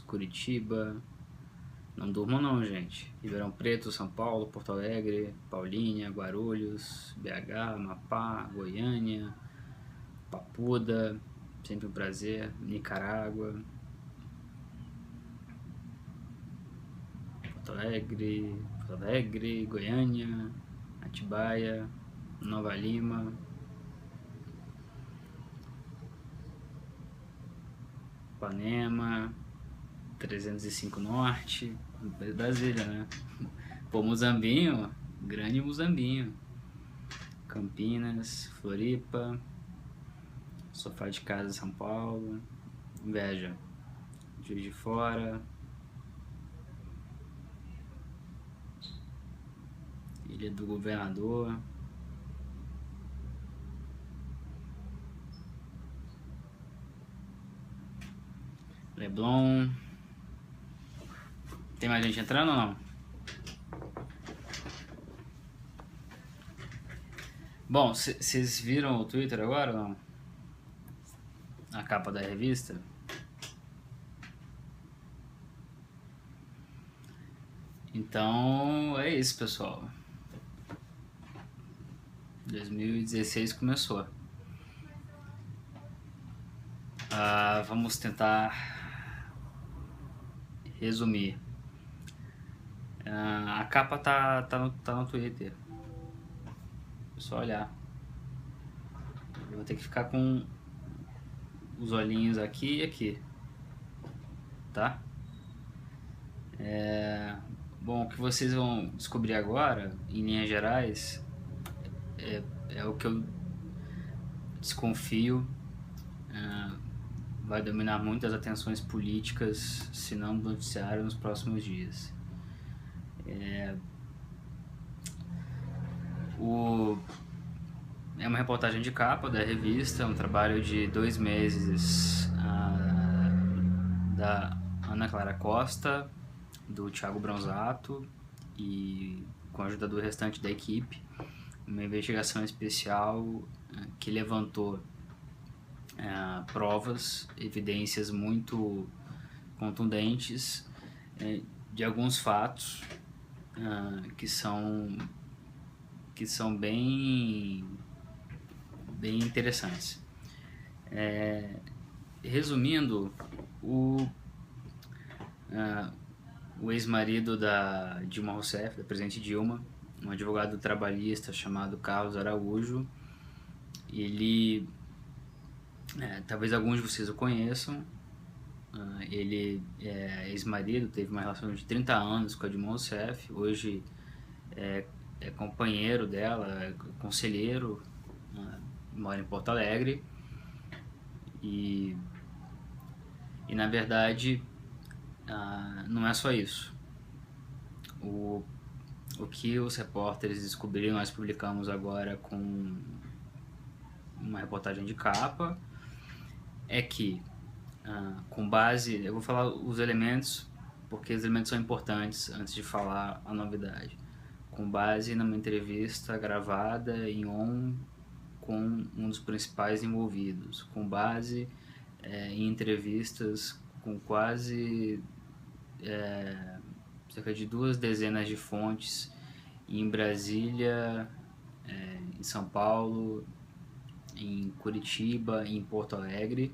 Curitiba. Não durmam não, gente. Ribeirão Preto, São Paulo, Porto Alegre, Paulínia, Guarulhos, BH, Amapá, Goiânia, Papuda, sempre um prazer, Nicarágua, Porto Alegre, Goiânia, Atibaia, Nova Lima, Ipanema, 305 Norte, Brasília, né? Pô, Muzambinho, grande Muzambinho, Campinas, Floripa, Sofá de Casa, São Paulo, Inveja, Juiz de Fora, Ilha do Governador, Leblon. Tem mais gente entrando ou não? Bom, vocês viram o Twitter agora ou não? A capa da revista? Então é isso, pessoal. 2016 começou. Vamos tentar resumir. A capa tá no Twitter. É só olhar. Eu vou ter que ficar com os olhinhos aqui e aqui. Tá? Bom, o que vocês vão descobrir agora, em linhas gerais, é o que eu desconfio vai dominar muito as atenções políticas, se não do noticiário, nos próximos dias. É uma reportagem de capa da revista, um trabalho de 2 meses da Ana Clara Costa, do Thiago Bronzato e com a ajuda do restante da equipe, uma investigação especial que levantou provas, evidências muito contundentes de alguns fatos que são bem interessantes. Resumindo, o ex-marido da Dilma Rousseff, da presidente Dilma, um advogado trabalhista chamado Carlos Araújo, ele, talvez alguns de vocês o conheçam, ele é ex-marido, teve uma relação de 30 anos com a Dilma Rousseff, hoje é companheiro dela, é conselheiro, mora em Porto Alegre e na verdade não é só isso. O que os repórteres descobriram, nós publicamos agora com uma reportagem de capa, é que com base, eu vou falar os elementos porque os elementos são importantes antes de falar a novidade. Com base numa entrevista gravada em on com um dos principais envolvidos, com base em entrevistas com quase cerca de 2 dezenas de fontes em Brasília, em São Paulo, em Curitiba, em Porto Alegre,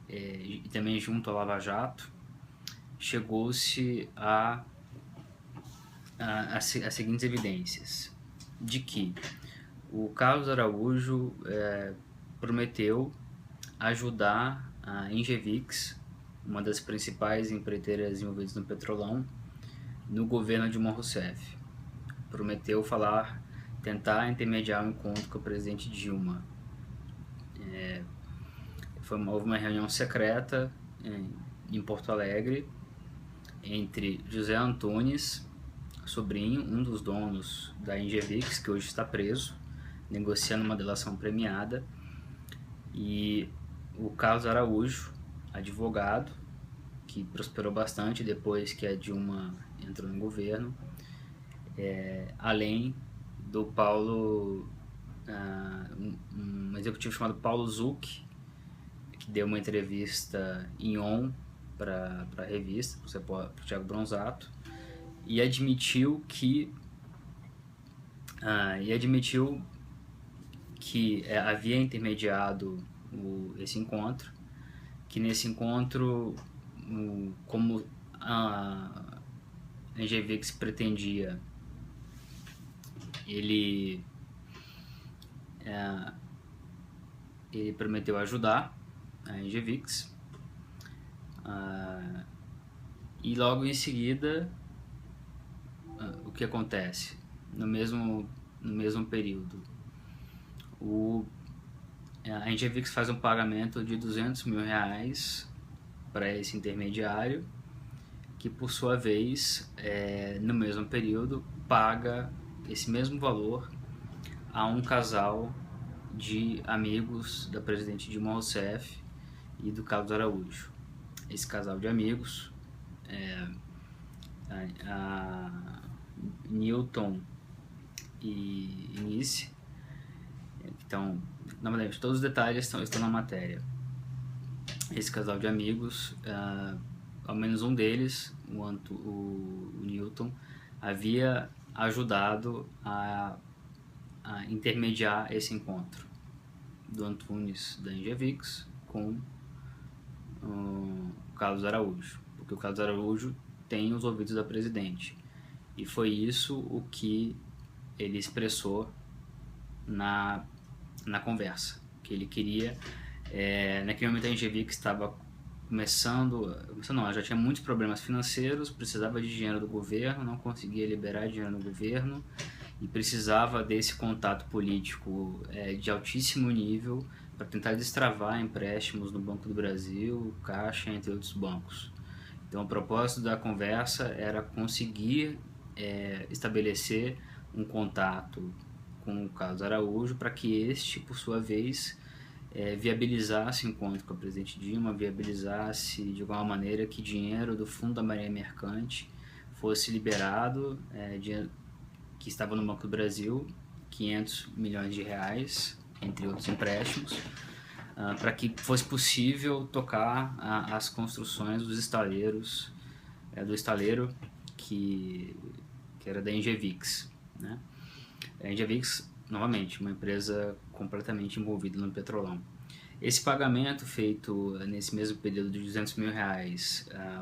e também junto à Lava Jato, chegou-se a seguintes evidências: de que o Carlos Araújo prometeu ajudar a Engevix, uma das principais empreiteiras envolvidas no Petrolão, no governo de Dilma Rousseff. Prometeu tentar intermediar um encontro com o presidente Dilma. Houve uma reunião secreta em Porto Alegre entre José Antunes, sobrinho, um dos donos da Engevix, que hoje está preso, negociando uma delação premiada, e o Carlos Araújo, advogado, que prosperou bastante depois que a Dilma entrou no governo, além do Paulo, um executivo chamado Paulo Zuc, que deu uma entrevista em para a revista, para o Thiago Bronzato, e admitiu que havia intermediado esse encontro, que nesse encontro, como a Engevix pretendia, ele prometeu ajudar a Engevix, e logo em seguida, o que acontece? No mesmo período, a Engevix faz um pagamento de R$200 mil para esse intermediário, que por sua vez, no mesmo período, paga esse mesmo valor a um casal de amigos da presidente Dilma Rousseff e do Carlos Araújo. Esse casal de amigos, a Newton e Nice. Então, novamente, todos os detalhes estão na matéria. Esse casal de amigos, ao menos um deles, o Newton, havia ajudado a intermediar esse encontro do Antunes da Engevix com o Carlos Araújo, porque o Carlos Araújo tem os ouvidos da presidente, e foi isso o que ele expressou na conversa, que ele queria. Naquele momento a Engevix estava ela já tinha muitos problemas financeiros, precisava de dinheiro do governo, não conseguia liberar dinheiro do governo e precisava desse contato político de altíssimo nível para tentar destravar empréstimos no Banco do Brasil, Caixa, entre outros bancos. Então o propósito da conversa era conseguir estabelecer um contato com o Carlos Araújo para que este, por sua vez, viabilizasse o encontro com a presidente Dilma, viabilizasse de alguma maneira que dinheiro do Fundo da Marinha Mercante fosse liberado, que estava no Banco do Brasil, R$500 milhões, entre outros empréstimos, para que fosse possível tocar as construções dos estaleiros, do estaleiro que era da Engevix, né? A Engevix, novamente, uma empresa completamente envolvida no petrolão. Esse pagamento feito nesse mesmo período de R$200 mil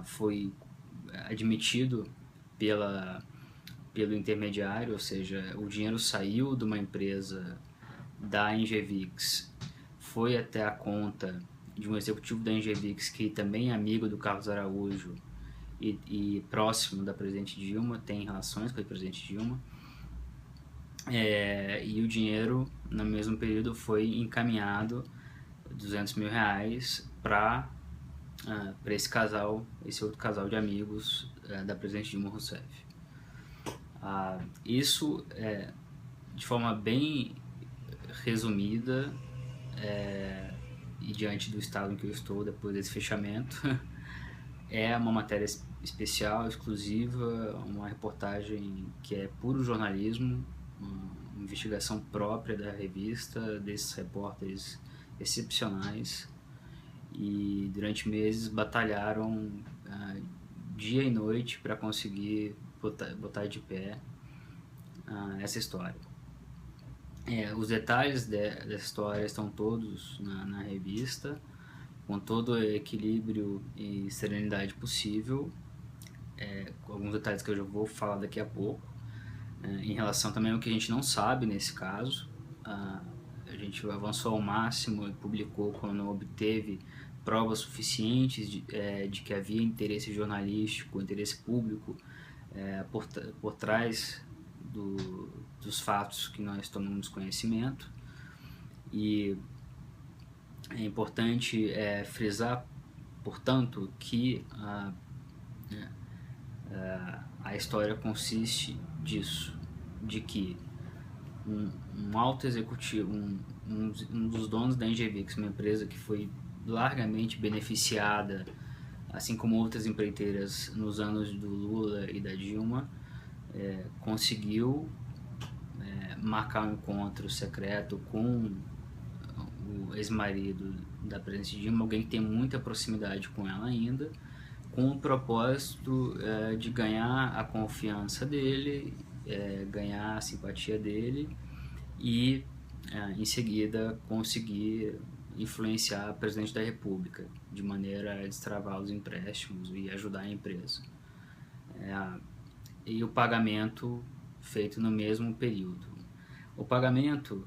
foi admitido pelo intermediário, ou seja, o dinheiro saiu de uma empresa da Engevix, foi até a conta de um executivo da Engevix que também é amigo do Carlos Araújo e próximo da presidente Dilma, tem relações com a presidente Dilma. E o dinheiro, no mesmo período, foi encaminhado, R$200 mil, para esse outro casal de amigos da presidente Dilma Rousseff. Isso, de forma bem resumida, e diante do estado em que eu estou depois desse fechamento, é uma matéria especial, exclusiva, uma reportagem que é puro jornalismo, uma investigação própria da revista, desses repórteres excepcionais, e durante meses batalharam dia e noite para conseguir botar de pé essa história. Os detalhes dessa história estão todos na revista, com todo o equilíbrio e serenidade possível, com alguns detalhes que eu já vou falar daqui a pouco. Em relação também ao que a gente não sabe nesse caso, a gente avançou ao máximo e publicou quando obteve provas suficientes de que havia interesse jornalístico, interesse público por trás dos fatos que nós tomamos conhecimento. E é importante frisar, portanto, que a história consiste disso, de que um alto executivo, um dos donos da Engevix, uma empresa que foi largamente beneficiada, assim como outras empreiteiras nos anos do Lula e da Dilma, conseguiu marcar um encontro secreto com o ex-marido da presidente Dilma, alguém que tem muita proximidade com ela ainda, com o propósito de ganhar a confiança dele, ganhar a simpatia dele e, em seguida, conseguir influenciar o presidente da República de maneira a destravar os empréstimos e ajudar a empresa. E o pagamento feito no mesmo período. O pagamento,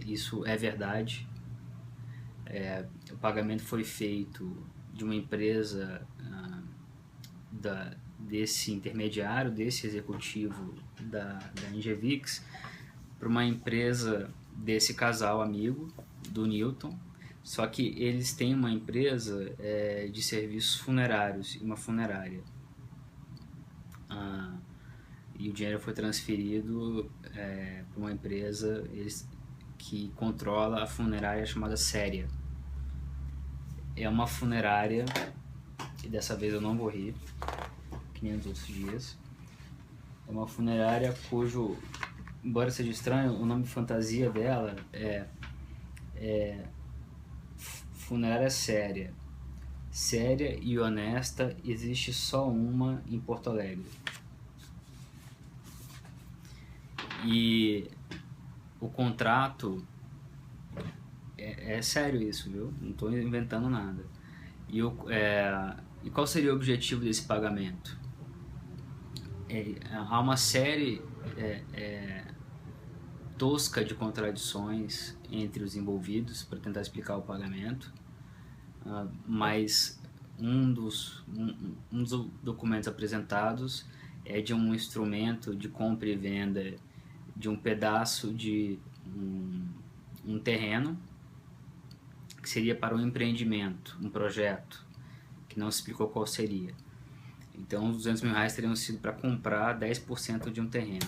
isso é verdade, o pagamento foi feito de uma empresa desse intermediário, desse executivo da Engevix, para uma empresa desse casal amigo, do Newton, só que eles têm uma empresa de serviços funerários, uma funerária. E o dinheiro foi transferido para uma empresa que controla a funerária chamada Séria. É uma funerária, e dessa vez eu não vou rir, que nem nos outros dias. É uma funerária cujo, embora seja estranho, o nome fantasia dela é Funerária Séria. Séria e honesta, existe só uma em Porto Alegre. E o contrato é sério isso, viu? Não estou inventando nada. E qual seria o objetivo desse pagamento? Há uma série tosca de contradições entre os envolvidos para tentar explicar o pagamento, mas um dos documentos apresentados é de um instrumento de compra e venda de um pedaço de um terreno que seria para um empreendimento, um projeto, que não se explicou qual seria. Então, os R$200 mil teriam sido para comprar 10% de um terreno.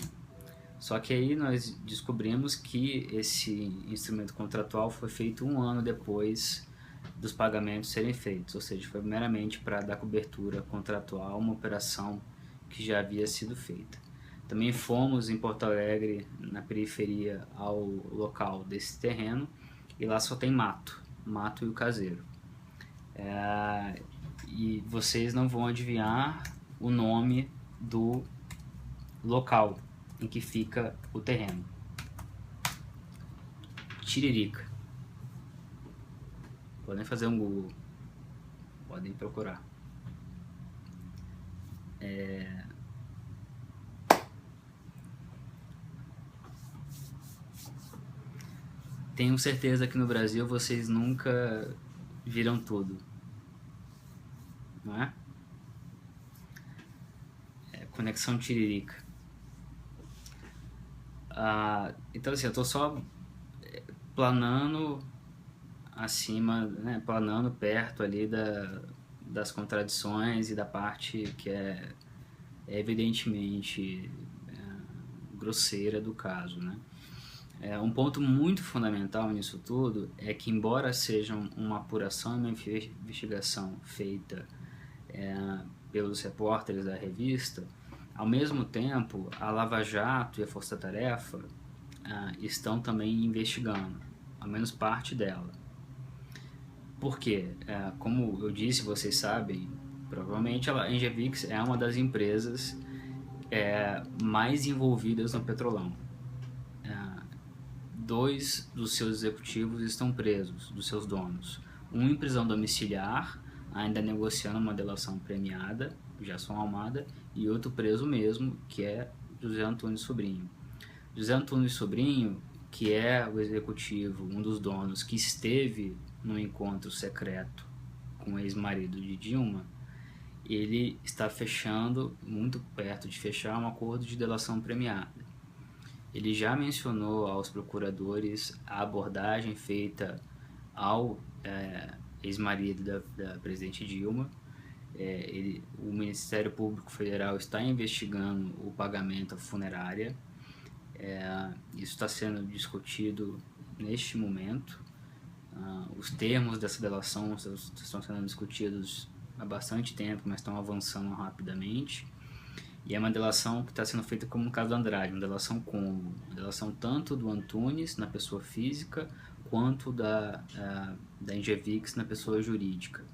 Só que aí nós descobrimos que esse instrumento contratual foi feito 1 ano depois dos pagamentos serem feitos, ou seja, foi meramente para dar cobertura contratual a uma operação que já havia sido feita. Também fomos em Porto Alegre, na periferia, ao local desse terreno, e lá só tem mato e o caseiro. E vocês não vão adivinhar o nome do local em que fica o terreno. Tiririca. Podem fazer um Google, podem procurar. Tenho certeza que no Brasil vocês nunca viram tudo, não é? Conexão Tiririca. Então assim, eu estou só planando acima, né, planando perto ali das contradições e da parte que é evidentemente grosseira do caso, né? Um ponto muito fundamental nisso tudo é que, embora seja uma apuração e uma investigação feita pelos repórteres da revista, ao mesmo tempo a Lava Jato e a Força Tarefa estão também investigando, ao menos parte dela. Por quê? Como eu disse, vocês sabem, provavelmente a Engevix é uma das empresas mais envolvidas no Petrolão. 2 dos seus executivos estão presos, dos seus donos. Um em prisão domiciliar, ainda negociando uma delação premiada, Gerson Almada, e outro preso mesmo, que é José Antônio Sobrinho. José Antônio Sobrinho, que é o executivo, um dos donos, que esteve no encontro secreto com o ex-marido de Dilma, ele está fechando, muito perto de fechar, um acordo de delação premiada. Ele já mencionou aos procuradores a abordagem feita ao ex-marido da presidente Dilma. O Ministério Público Federal está investigando o pagamento à funerária. Isso está sendo discutido neste momento. Os termos dessa delação estão sendo discutidos há bastante tempo, mas estão avançando rapidamente. E é uma delação que está sendo feita como no caso do Andrade, uma delação tanto do Antunes, na pessoa física, quanto da Engevix na pessoa jurídica.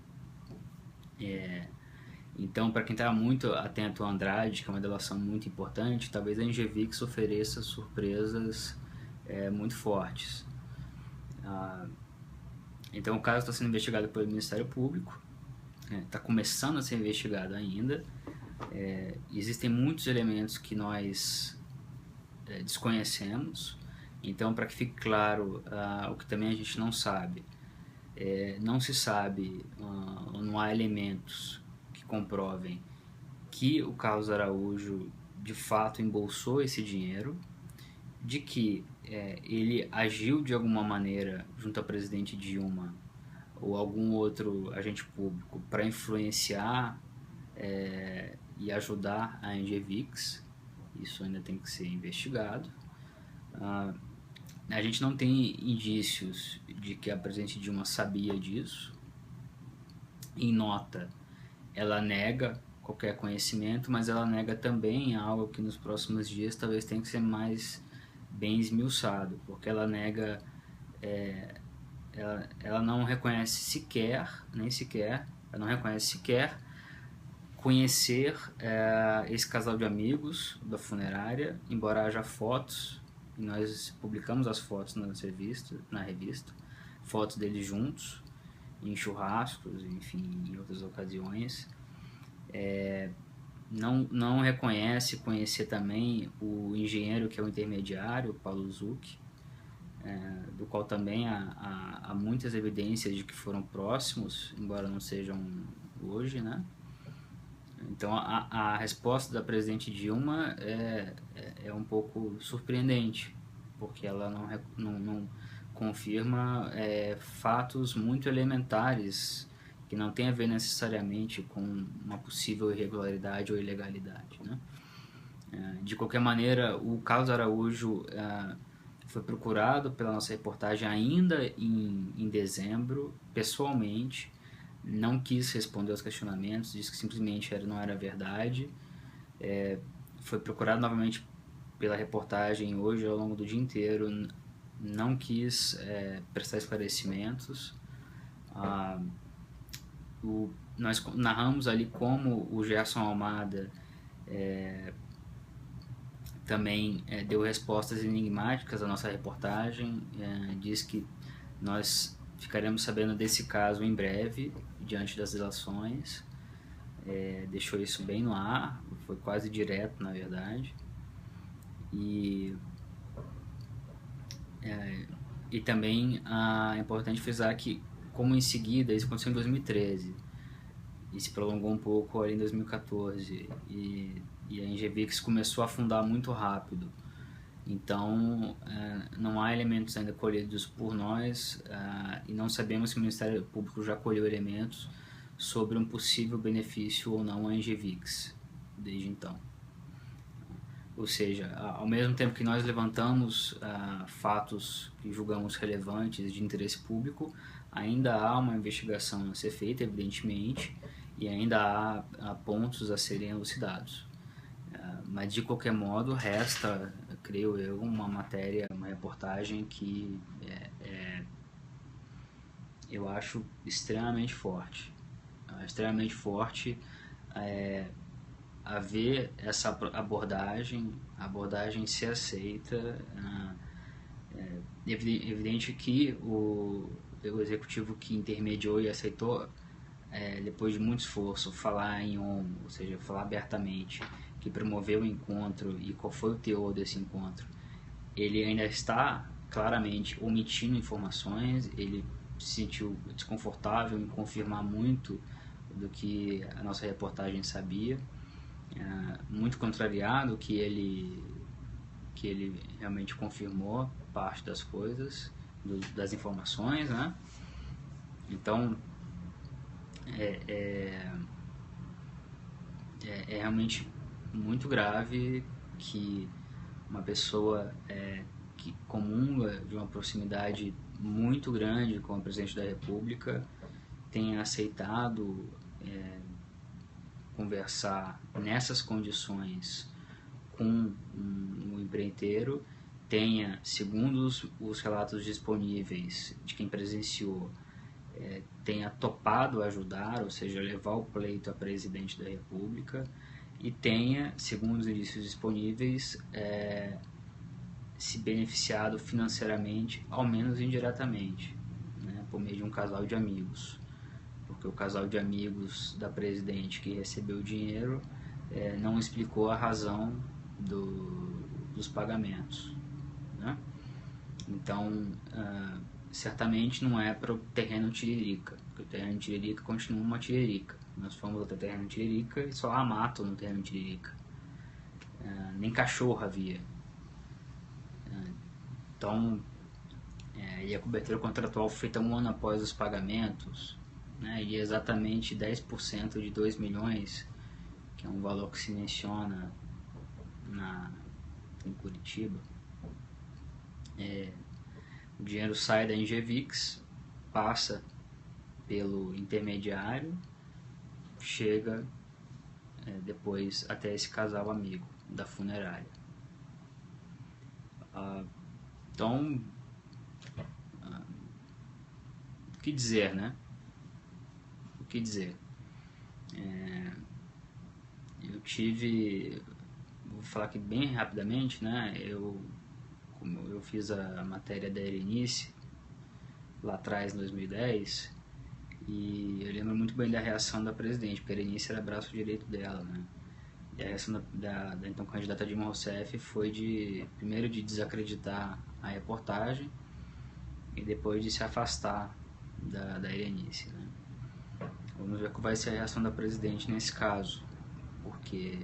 Então, para quem está muito atento ao Andrade, que é uma delação muito importante, talvez a Engevix ofereça surpresas muito fortes. Então, o caso está sendo investigado pelo Ministério Público, está começando a ser investigado ainda. Existem muitos elementos que nós desconhecemos. Então, para que fique claro, o que também a gente não sabe, não se sabe, não há elementos que comprovem que o Carlos Araújo de fato embolsou esse dinheiro, de que ele agiu de alguma maneira junto à presidente Dilma ou algum outro agente público para influenciar e ajudar a Engevix. Isso ainda tem que ser investigado. A gente não tem indícios de que a presidente Dilma sabia disso. Em nota, ela nega qualquer conhecimento, mas ela nega também algo que nos próximos dias talvez tenha que ser mais bem esmiuçado, porque ela nega, ela não reconhece sequer, ela não reconhece sequer conhecer esse casal de amigos da funerária, embora haja fotos, e nós publicamos as fotos na revista, fotos deles juntos, em churrascos, enfim, em outras ocasiões. Não reconhece conhecer também o engenheiro que é o intermediário, Paulo Zucchi, do qual também há muitas evidências de que foram próximos, embora não sejam hoje, né? Então a resposta da presidente Dilma é um pouco surpreendente, porque ela não confirma fatos muito elementares que não tem a ver necessariamente com uma possível irregularidade ou ilegalidade, né? De qualquer maneira, o Carlos Araújo foi procurado pela nossa reportagem ainda em dezembro, pessoalmente, não quis responder aos questionamentos, disse que simplesmente não era verdade. Foi procurado novamente pela reportagem hoje ao longo do dia inteiro, não quis prestar esclarecimentos. Nós narramos ali como o Gerson Almada também deu respostas enigmáticas à nossa reportagem, diz que nós ficaremos sabendo desse caso em breve, diante das delações, deixou isso bem no ar, foi quase direto, na verdade. E também é importante frisar que, como em seguida, isso aconteceu em 2013 e se prolongou um pouco ali em 2014, e a Engevix começou a afundar muito rápido. Então, não há elementos ainda colhidos por nós e não sabemos se o Ministério Público já colheu elementos sobre um possível benefício ou não à Engevix desde então. Ou seja, ao mesmo tempo que nós levantamos fatos que julgamos relevantes de interesse público, ainda há uma investigação a ser feita, evidentemente, e ainda há pontos a serem elucidados. Mas, de qualquer modo, resta, creio eu, uma matéria, uma reportagem que eu acho extremamente forte. Extremamente forte a ver essa abordagem ser aceita. Evidente que o executivo que intermediou e aceitou, depois de muito esforço, falar em ou seja, falar abertamente, que promoveu o encontro e qual foi o teor desse encontro, ele ainda está claramente omitindo informações, ele se sentiu desconfortável em confirmar muito do que a nossa reportagem sabia, muito contrariado que ele realmente confirmou parte das coisas, das informações, né? Então é realmente muito grave que uma pessoa que comunga de uma proximidade muito grande com o presidente da República tenha aceitado conversar nessas condições com um empreiteiro tenha, segundo os relatos disponíveis de quem presenciou, tenha topado ajudar, ou seja, levar o pleito a presidente da República, e tenha, segundo os indícios disponíveis, se beneficiado financeiramente, ao menos indiretamente, né, por meio de um casal de amigos. Porque o casal de amigos da presidente que recebeu o dinheiro não explicou a razão dos pagamentos, né? Então, certamente não é para o terreno Tiririca, porque o terreno Tiririca continua uma tiririca. Nós fomos até o terreno Tiririca e só há mato no terreno Tiririca. Nem cachorro havia. Então, e a cobertura contratual feita um ano após os pagamentos, né, e exatamente 10% de 2 milhões, que é um valor que se menciona em Curitiba, o dinheiro sai da Engevix, passa pelo intermediário, chega depois até esse casal amigo da funerária. Então, o que dizer, né? O que dizer? Eu tive, vou falar aqui bem rapidamente, né? Como eu fiz a matéria da Erenice lá atrás, em 2010, e eu lembro muito bem da reação da presidente, porque a Erenice era braço direito dela, né? E a reação da então candidata Dilma Rousseff foi primeiro de desacreditar a reportagem e depois de se afastar da Erenice, né? Vamos ver qual vai ser a reação da presidente nesse caso, porque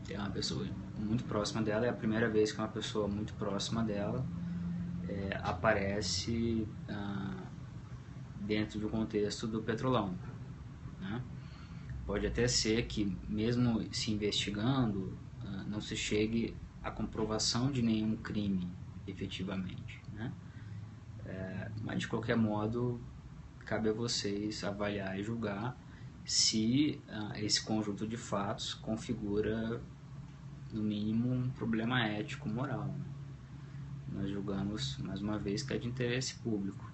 é uma pessoa muito próxima dela, é a primeira vez que uma pessoa muito próxima dela aparece dentro do contexto do Petrolão, né? Pode até ser que, mesmo se investigando, não se chegue à comprovação de nenhum crime, efetivamente, né? Mas, de qualquer modo, cabe a vocês avaliar e julgar se esse conjunto de fatos configura, no mínimo, um problema ético-moral, né? Nós julgamos, mais uma vez, que é de interesse público.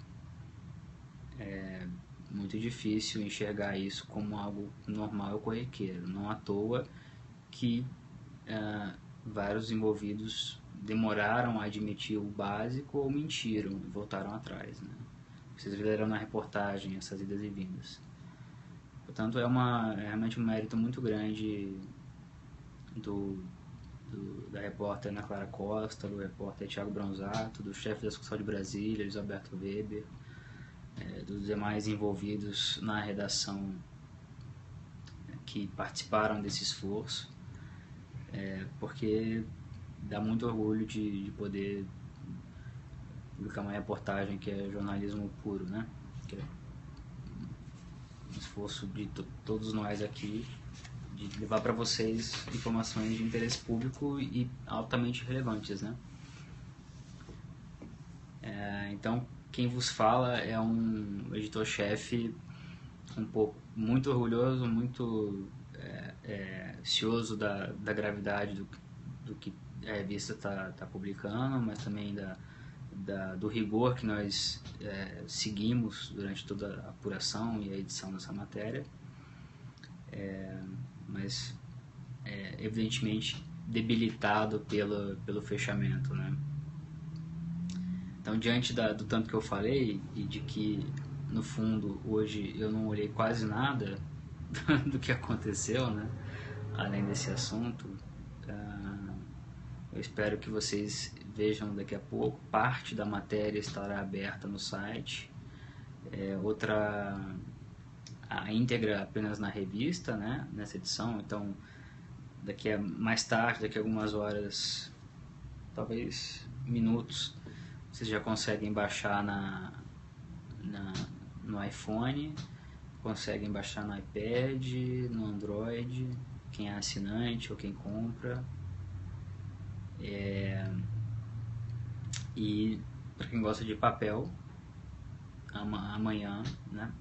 É muito difícil enxergar isso como algo normal e corriqueiro. Não à toa que vários envolvidos demoraram a admitir o básico ou mentiram e voltaram atrás, né? Vocês viram na reportagem essas idas e vindas. Portanto, é realmente um mérito muito grande da repórter Ana Clara Costa, do repórter Thiago Bronzato, do chefe da Sucursal de Brasília, Luiz Alberto Weber, dos demais envolvidos na redação que participaram desse esforço, porque dá muito orgulho de poder publicar uma reportagem que é jornalismo puro, né? Que é um esforço de todos nós aqui de levar para vocês informações de interesse público e altamente relevantes, né? Então, quem vos fala é um editor-chefe muito orgulhoso, muito cioso da gravidade do que a revista está publicando, mas também do rigor que nós seguimos durante toda a apuração e a edição dessa matéria, mas evidentemente debilitado pelo fechamento, né? Então, diante do tanto que eu falei e de que, no fundo, hoje eu não olhei quase nada do que aconteceu, né, além desse assunto, eu espero que vocês vejam daqui a pouco. Parte da matéria estará aberta no site, a íntegra apenas na revista, né, nessa edição. Então, mais tarde, daqui a algumas horas, talvez minutos, vocês já conseguem baixar no iPhone, conseguem baixar no iPad, no Android, quem é assinante ou quem compra. E para quem gosta de papel, amanhã, né?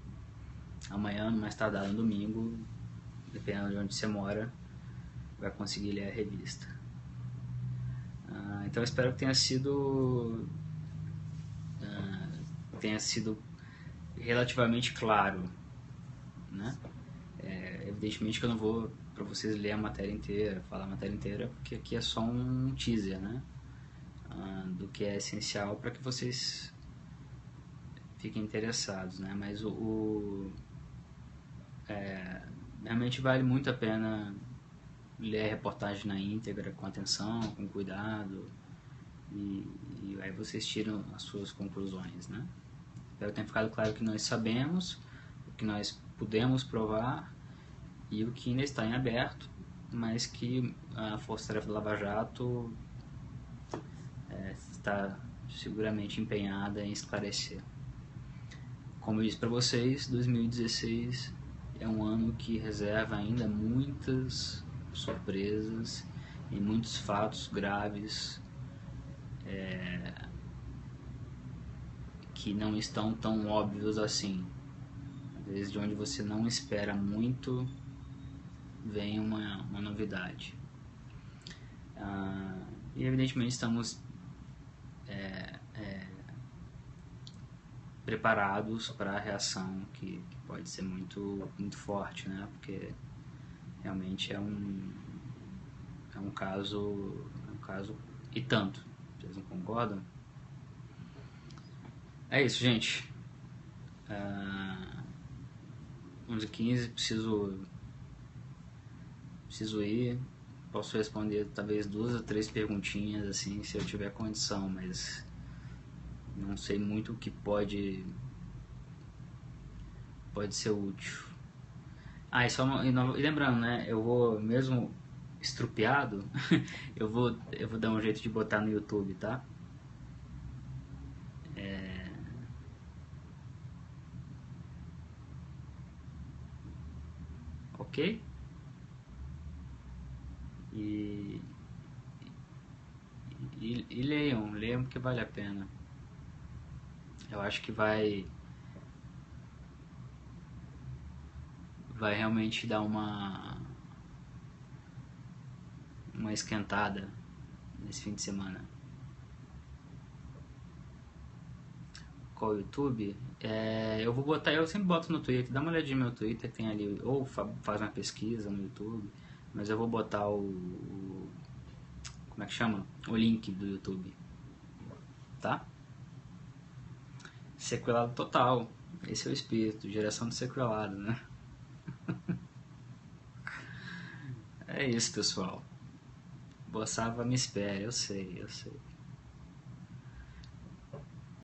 Amanhã, mais tardar no domingo, dependendo de onde você mora, vai conseguir ler a revista. Então eu espero que tenha sido relativamente claro, né? Evidentemente que eu não vou para vocês ler a matéria inteira, falar a matéria inteira, porque aqui é só um teaser, né? Do que é essencial para que vocês fiquem interessados, né? Mas realmente vale muito a pena ler a reportagem na íntegra, com atenção, com cuidado, e aí vocês tiram as suas conclusões, né? Espero que tenha ficado claro o que nós sabemos, o que nós pudemos provar e o que ainda está em aberto, mas que a Força Tarefa Lava Jato está seguramente empenhada em esclarecer. Como eu disse para vocês, 2016 é um ano que reserva ainda muitas surpresas e muitos fatos graves que não estão tão óbvios assim. Às vezes, de onde você não espera muito, vem uma novidade. E evidentemente estamos preparados para a reação que pode ser muito forte, né? Porque realmente é um caso e tanto. Vocês não concordam? É isso, gente. 11h15, preciso ir. Posso responder talvez 2 ou 3 perguntinhas assim, se eu tiver condição, mas não sei muito o que pode ser útil. E lembrando, né, eu vou mesmo estrupiado, eu vou dar um jeito de botar no YouTube, tá? Ok? E leiam porque vale a pena. Eu acho que vai realmente dar uma esquentada nesse fim de semana. Qual YouTube? Eu vou botar, eu sempre boto no Twitter, dá uma olhadinha no meu Twitter, tem ali, ou faz uma pesquisa no YouTube, mas eu vou botar como é que chama? O link do YouTube, tá? Sequelado total, esse é o espírito, geração de sequelado, né? É isso, pessoal. Boa Sava me espere, eu sei.